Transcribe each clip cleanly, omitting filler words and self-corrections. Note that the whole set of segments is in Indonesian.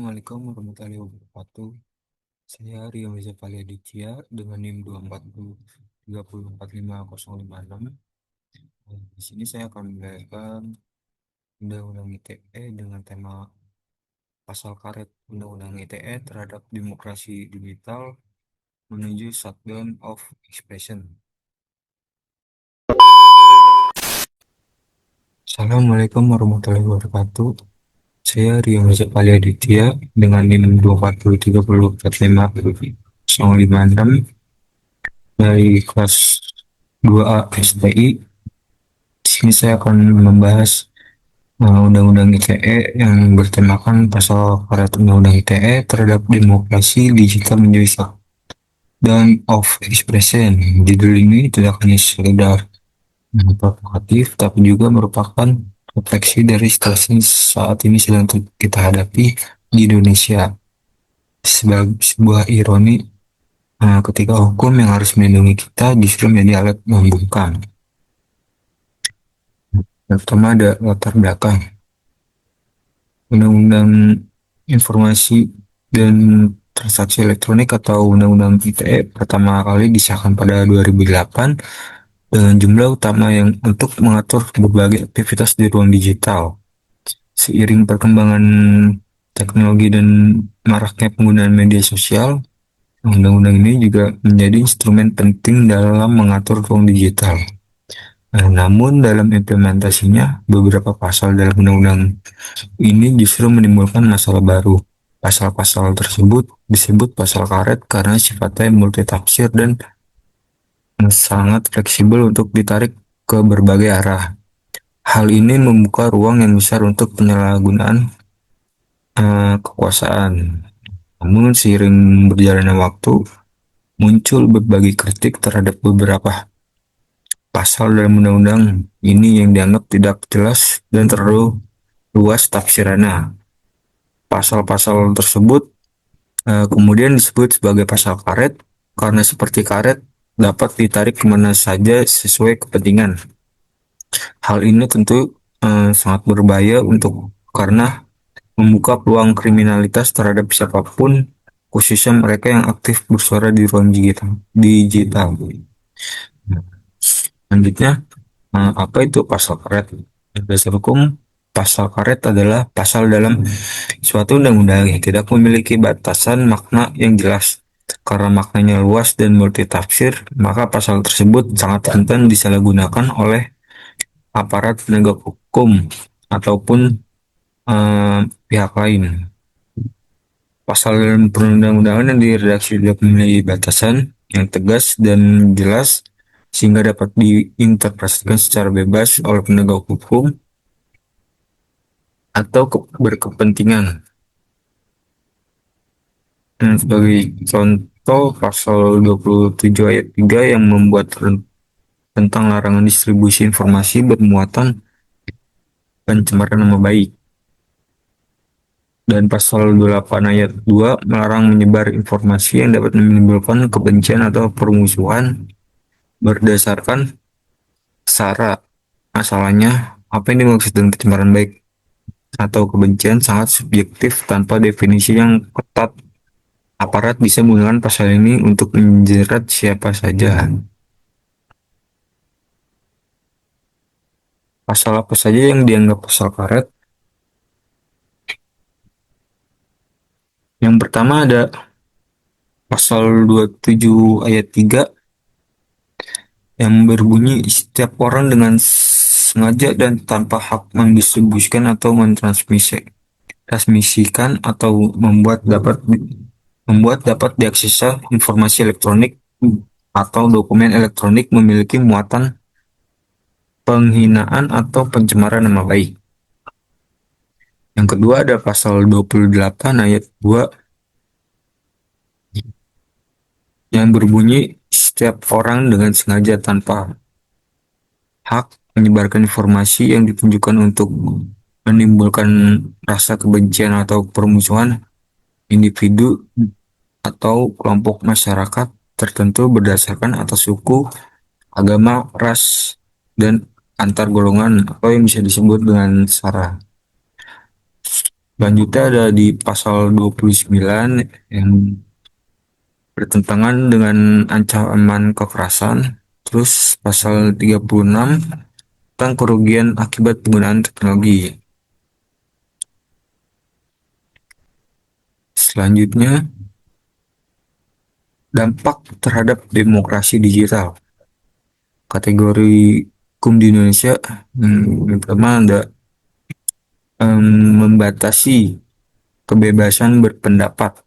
Assalamualaikum warahmatullahi wabarakatuh. Saya Rio Mizafali Aditya dengan NIM 240304506. Di sini saya akan menjelaskan Undang-Undang ITE dengan tema pasal karet Undang-Undang ITE terhadap demokrasi digital menuju shutdown of expression. Assalamualaikum warahmatullahi wabarakatuh. Saya Rio Mizafali Aditya dengan NIM 240304506 dari kelas 2A STI. Di sini saya akan membahas Undang-Undang ITE yang bertemakan pasal karet Undang-Undang ITE terhadap demokrasi digital menjadi dan of expression. Judul ini tidak hanya sekedar provokatif, tapi juga merupakan refleksi dari situasi saat ini sedang kita hadapi di Indonesia. Sebagai sebuah ironi, ketika hukum yang harus melindungi kita justru menjadi alat membungkam. Yang pertama ada latar belakang. Undang-Undang Informasi dan Transaksi Elektronik atau Undang-Undang ITE pertama kali disahkan pada 2008 dengan jumlah utama yang untuk mengatur berbagai aktivitas di ruang digital. Seiring perkembangan teknologi dan maraknya penggunaan media sosial, undang-undang ini juga menjadi instrumen penting dalam mengatur ruang digital. Namun dalam implementasinya, beberapa pasal dalam undang-undang ini justru menimbulkan masalah baru. Pasal-pasal tersebut disebut pasal karet karena sifatnya multitafsir dan sangat fleksibel untuk ditarik ke berbagai arah. Hal ini membuka ruang yang besar untuk penyalahgunaan kekuasaan. Namun seiring berjalannya waktu, muncul berbagai kritik terhadap beberapa pasal dalam undang-undang ini yang dianggap tidak jelas dan terlalu luas tafsirannya. Pasal-pasal tersebut kemudian disebut sebagai pasal karet karena seperti karet dapat ditarik kemana saja sesuai kepentingan. Hal ini tentu sangat berbahaya karena membuka peluang kriminalitas terhadap siapapun, khususnya mereka yang aktif bersuara di ruang digital. Selanjutnya, apa itu pasal karet? Dasar hukum, pasal karet adalah pasal dalam suatu undang-undang yang tidak memiliki batasan makna yang jelas. Karena maknanya luas dan multitafsir, maka pasal tersebut sangat rentan disalahgunakan oleh aparat penegak hukum ataupun pihak lain. Pasal dalam perundang-undangan yang diredaksi tidak memiliki batasan yang tegas dan jelas sehingga dapat diinterpretasikan secara bebas oleh penegak hukum atau berkepentingan. Dan sebagai contoh, pasal 27 ayat 3 yang membuat tentang larangan distribusi informasi bermuatan pencemaran nama baik. Dan pasal 28 ayat 2 melarang menyebar informasi yang dapat menimbulkan kebencian atau permusuhan berdasarkan sara. Masalahnya, apa yang dimaksud dengan pencemaran baik atau kebencian sangat subjektif tanpa definisi yang ketat. Aparat bisa menggunakan pasal ini untuk menjerat siapa saja. Pasal apa saja yang dianggap pasal karet? Yang pertama ada pasal 27 ayat 3 yang berbunyi setiap orang dengan sengaja dan tanpa hak mendistribusikan atau mentransmisikan atau membuat dapat diaksesnya informasi elektronik atau dokumen elektronik memiliki muatan penghinaan atau pencemaran nama baik. Yang kedua ada pasal 28 ayat 2 yang berbunyi setiap orang dengan sengaja tanpa hak menyebarkan informasi yang ditujukan untuk menimbulkan rasa kebencian atau permusuhan individu atau kelompok masyarakat tertentu berdasarkan atas suku, agama, ras, dan antar golongan atau yang bisa disebut dengan SARA. Selanjutnya ada di pasal 29 yang bertentangan dengan ancaman kekerasan. Terus pasal 36 tentang kerugian akibat penggunaan teknologi. Selanjutnya, dampak terhadap demokrasi digital. Kategori hukum di Indonesia, yang pertama ada membatasi kebebasan berpendapat.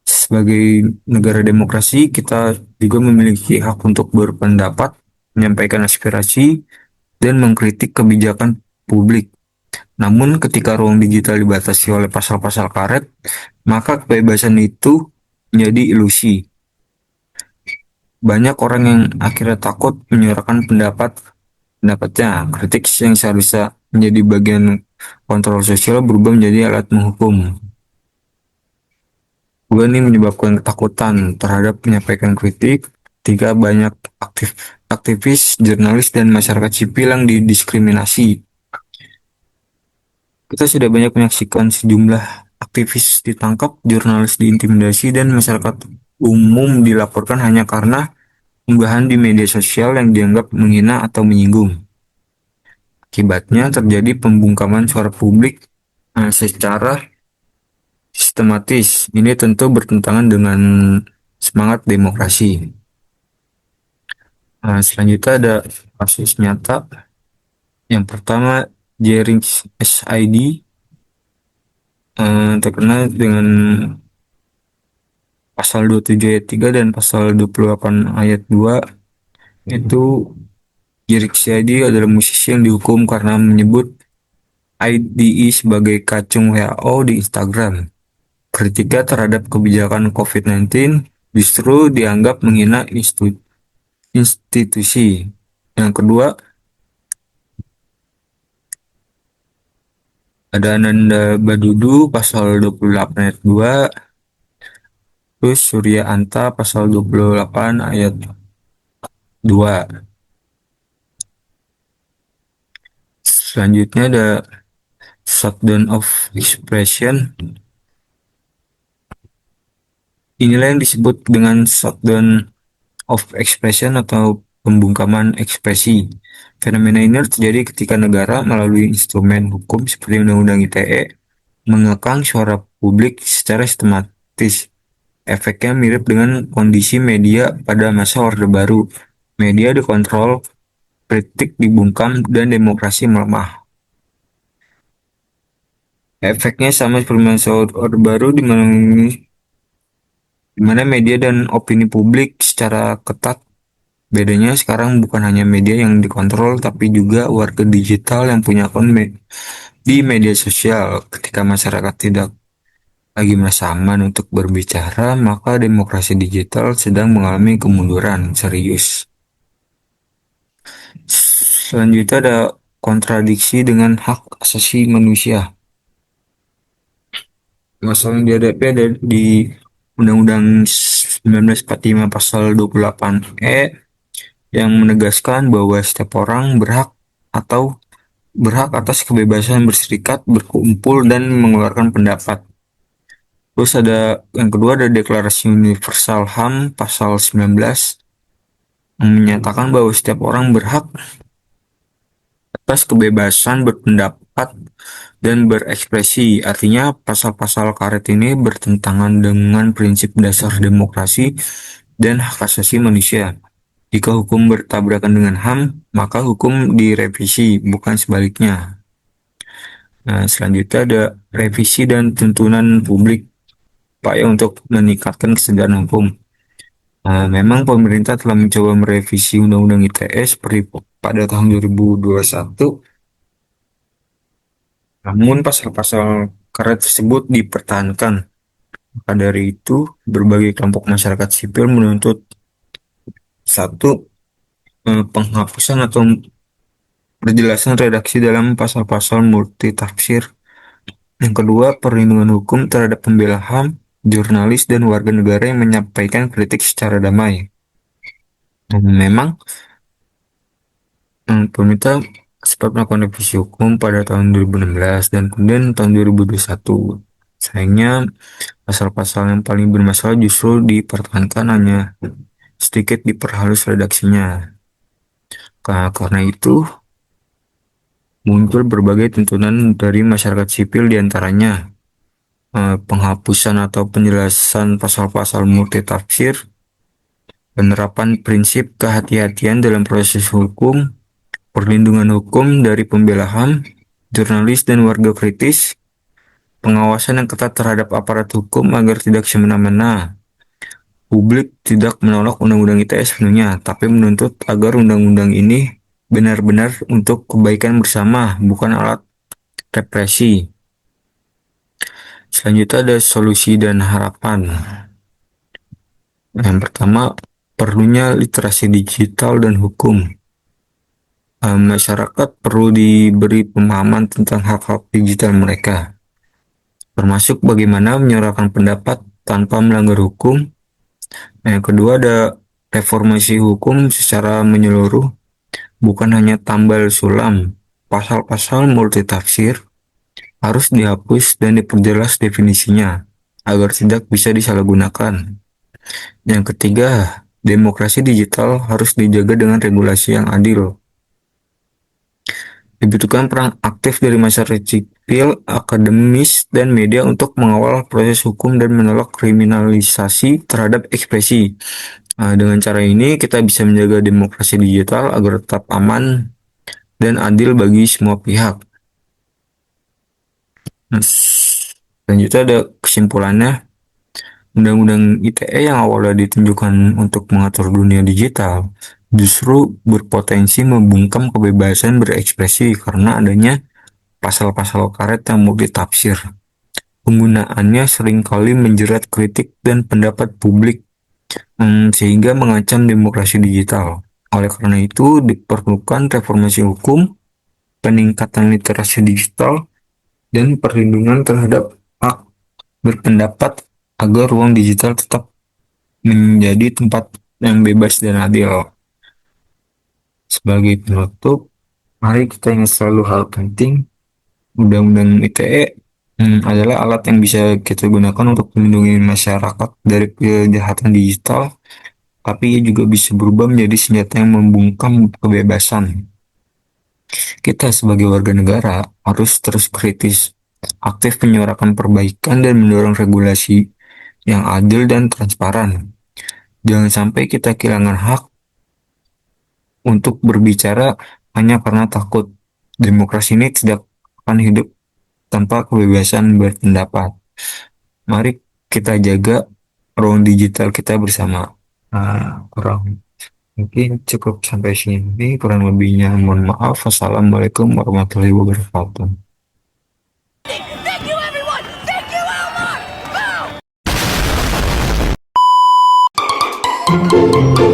Sebagai negara demokrasi, kita juga memiliki hak untuk berpendapat, menyampaikan aspirasi, dan mengkritik kebijakan publik. Namun, ketika ruang digital dibatasi oleh pasal-pasal karet, maka kebebasan itu menjadi ilusi. Banyak orang yang akhirnya takut menyuarakan pendapatnya. Kritik yang seharusnya menjadi bagian kontrol sosial berubah menjadi alat menghukum. Juga ini menyebabkan ketakutan terhadap menyampaikan kritik ketika banyak aktivis, jurnalis, dan masyarakat sipil yang didiskriminasi. Kita sudah banyak menyaksikan sejumlah aktivis ditangkap, jurnalis diintimidasi, dan masyarakat umum dilaporkan hanya karena unggahan di media sosial yang dianggap menghina atau menyinggung. Akibatnya terjadi pembungkaman suara publik secara sistematis. Ini tentu bertentangan dengan semangat demokrasi. Selanjutnya ada kasus nyata. Yang pertama, Jering SID terkenal dengan pasal 27 ayat 3 dan pasal 28 ayat 2. Itu Jering SID adalah musisi yang dihukum karena menyebut IDI sebagai kacung WHO di Instagram. Kritika terhadap kebijakan COVID-19 justru dianggap menghina institusi. Yang kedua, ada Ananda Badudu pasal 28 ayat 2, terus Surya Anta pasal 28 ayat 2. Selanjutnya ada shutdown of expression. Inilah yang disebut dengan shutdown of expression atau pembungkaman ekspresi. Fenomena ini terjadi ketika negara melalui instrumen hukum seperti Undang-Undang ITE mengekang suara publik secara sistematis. Efeknya mirip dengan kondisi media pada masa Orde Baru. Media dikontrol, kritik dibungkam, dan demokrasi melemah. Efeknya sama seperti masa Orde Baru di mana media dan opini publik secara ketat. Bedanya sekarang bukan hanya media yang dikontrol, tapi juga warga digital yang punya akun di media sosial. Ketika masyarakat tidak lagi merasa aman untuk berbicara, maka demokrasi digital sedang mengalami kemunduran serius. Selanjutnya ada kontradiksi dengan hak asasi manusia. Masalah yang dihadapi ada di Undang-Undang 1945 pasal 28E yang menegaskan bahwa setiap orang berhak atas kebebasan berserikat, berkumpul, dan mengeluarkan pendapat. Terus ada yang kedua ada Deklarasi Universal HAM pasal 19 yang menyatakan bahwa setiap orang berhak atas kebebasan berpendapat dan berekspresi. Artinya pasal-pasal karet ini bertentangan dengan prinsip dasar demokrasi dan hak asasi manusia. Jika hukum bertabrakan dengan HAM, maka hukum direvisi, bukan sebaliknya. Nah, selanjutnya ada revisi dan tuntunan publik, upaya untuk meningkatkan kesadaran hukum. Memang pemerintah telah mencoba merevisi Undang-Undang ITE seperti pada tahun 2021, namun pasal-pasal karet tersebut dipertahankan. Maka dari itu, berbagai kelompok masyarakat sipil menuntut satu, penghapusan atau perjelasan redaksi dalam pasal-pasal multitafsir. Yang kedua, perlindungan hukum terhadap pembela HAM, jurnalis, dan warga negara yang menyampaikan kritik secara damai. Memang pemerintah sempat melakukan revisi hukum pada tahun 2016 dan kemudian tahun 2021. Sayangnya, pasal-pasal yang paling bermasalah justru dipertahankan, hanya sedikit diperhalus redaksinya. Karena itu, muncul berbagai tuntutan dari masyarakat sipil, diantaranya penghapusan atau penjelasan pasal-pasal multitafsir, penerapan prinsip kehati-hatian dalam proses hukum, perlindungan hukum dari pembela HAM, jurnalis dan warga kritis, pengawasan yang ketat terhadap aparat hukum agar tidak semena-mena. Publik tidak menolak Undang-Undang ITE sepenuhnya, tapi menuntut agar undang-undang ini benar-benar untuk kebaikan bersama, bukan alat represi. Selanjutnya ada solusi dan harapan. Yang pertama, perlunya literasi digital dan hukum. Masyarakat perlu diberi pemahaman tentang hak-hak digital mereka, termasuk bagaimana menyuarakan pendapat tanpa melanggar hukum. Yang kedua ada reformasi hukum secara menyeluruh, bukan hanya tambal sulam. Pasal-pasal multitafsir harus dihapus dan diperjelas definisinya agar tidak bisa disalahgunakan. Yang ketiga, demokrasi digital harus dijaga dengan regulasi yang adil. Dibutuhkan peran aktif dari masyarakat sipil, akademis, dan media untuk mengawal proses hukum dan menolak kriminalisasi terhadap ekspresi. Dengan cara ini, kita bisa menjaga demokrasi digital agar tetap aman dan adil bagi semua pihak. Nah, selanjutnya ada kesimpulannya. Undang-undang ITE yang awalnya ditunjukkan untuk mengatur dunia digital justru berpotensi membungkam kebebasan berekspresi karena adanya pasal-pasal karet yang multitafsir. Penggunaannya seringkali menjerat kritik dan pendapat publik, sehingga mengancam demokrasi digital. Oleh karena itu, diperlukan reformasi hukum, peningkatan literasi digital, dan perlindungan terhadap hak berpendapat agar ruang digital tetap menjadi tempat yang bebas dan adil. Sebagai penutup, mari kita ingat selalu hal penting. Undang-undang ITE adalah alat yang bisa kita gunakan untuk melindungi masyarakat dari kejahatan digital, tapi ia juga bisa berubah menjadi senjata yang membungkam kebebasan. Kita sebagai warga negara harus terus kritis, aktif menyuarakan perbaikan dan mendorong regulasi yang adil dan transparan. Jangan sampai kita kehilangan hak untuk berbicara hanya karena takut. Demokrasi ini tidak akan hidup tanpa kebebasan berpendapat. Mari kita jaga ruang digital kita bersama. Kurang mungkin cukup sampai sini. Kurang lebihnya mohon maaf. Wassalamualaikum warahmatullahi wabarakatuh. Thank you, everyone! Thank you, Elmar! Boom!